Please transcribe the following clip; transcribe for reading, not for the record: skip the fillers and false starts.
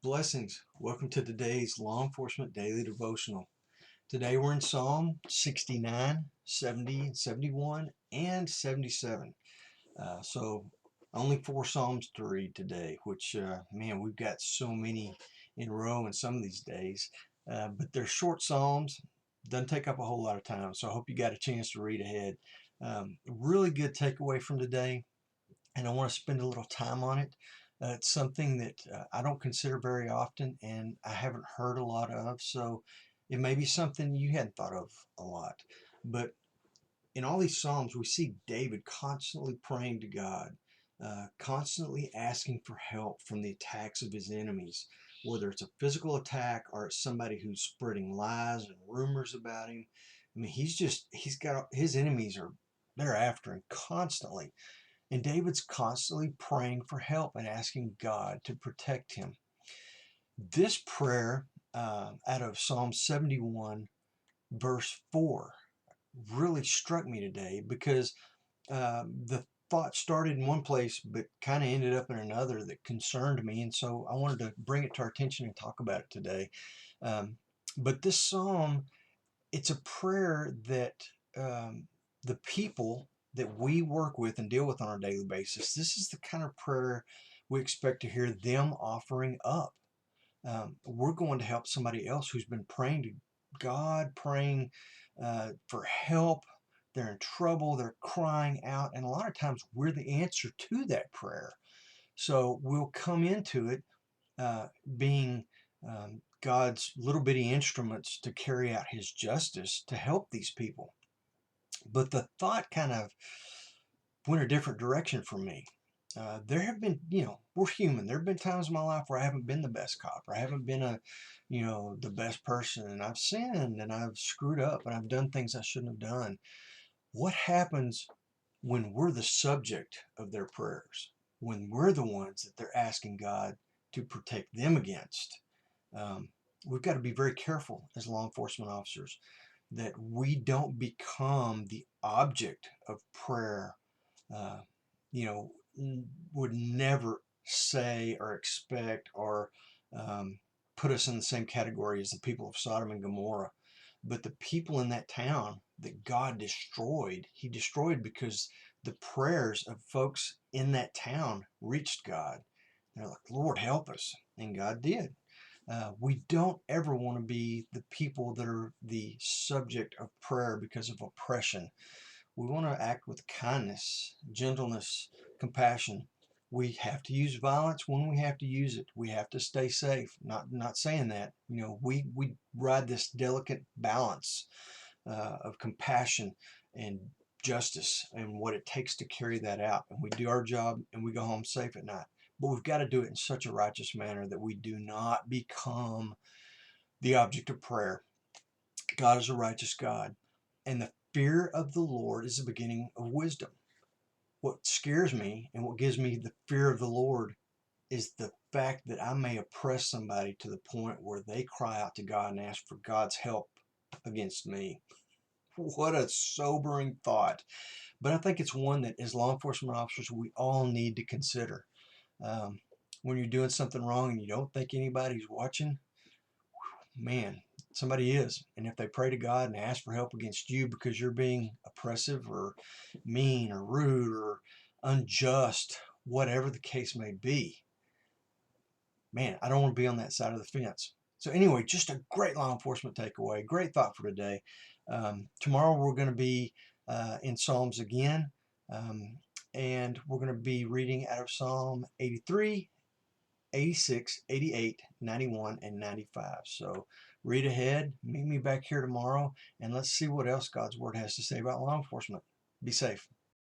Blessings. Welcome to today's Law Enforcement Daily Devotional. Today we're in Psalm 69, 70, 71, and 77. So only four Psalms to read today, which, man, we've got so many in a row in some of these days. But they're short Psalms, doesn't take up a whole lot of time, so I hope you got a chance to read ahead. Really good takeaway from today, and I want to spend a little time on it. It's something that I don't consider very often and I haven't heard a lot of, so it may be something you hadn't thought of a lot. But in all these Psalms, we see David constantly praying to God, constantly asking for help from the attacks of his enemies, whether it's a physical attack or it's somebody who's spreading lies and rumors about him. I mean, he's got his enemies are they're after him constantly. And David's constantly praying for help and asking God to protect him. This prayer out of Psalm 71, verse 4, really struck me today because the thought started in one place but kind of ended up in another that concerned me. And so I wanted to bring it to our attention and talk about it today. Um, but this psalm, it's a prayer that the people that we work with and deal with on a daily basis, this is the kind of prayer we expect to hear them offering up. We're going to help somebody else who's been praying to God, praying for help. They're in trouble, they're crying out, and a lot of times we're the answer to that prayer. So we'll come into it being God's little bitty instruments to carry out his justice to help these people. But the thought kind of went a different direction for me. There have been, we're human. There have been times in my life where I haven't been the best cop, or I haven't been the best person, and I've sinned and I've screwed up and I've done things I shouldn't have done. What happens when we're the subject of their prayers? When we're the ones that they're asking God to protect them against? Um, we've got to be very careful as law enforcement officers that we don't become the object of prayer. uh, you know, would never say or expect or put us in the same category as the people of Sodom and Gomorrah. But the people in that town that God destroyed, he destroyed because the prayers of folks in that town reached God. They're like, Lord, help us. And God did. We don't ever want to be the people that are the subject of prayer because of oppression. We want to act with kindness, gentleness, compassion. We have to use violence when we have to use it. We have to stay safe. Not saying that. We ride this delicate balance of compassion and justice and what it takes to carry that out. And we do our job and we go home safe at night. But we've got to do it in such a righteous manner that we do not become the object of prayer. God is a righteous God, and the fear of the Lord is the beginning of wisdom. What scares me and what gives me the fear of the Lord is the fact that I may oppress somebody to the point where they cry out to God and ask for God's help against me. What a sobering thought. But I think it's one that, as law enforcement officers, we all need to consider. Um, when you're doing something wrong and you don't think anybody's watching, man, somebody is. And if they pray to God and ask for help against you because you're being oppressive or mean or rude or unjust, whatever the case may be, man, I don't want to be on that side of the fence. So anyway, just a great law enforcement takeaway, great thought for today. Tomorrow we're going to be in Psalms again, um, and we're going to be reading out of Psalm 83, 86, 88, 91, and 95. So read ahead, meet me back here tomorrow, and let's see what else God's Word has to say about law enforcement. Be safe.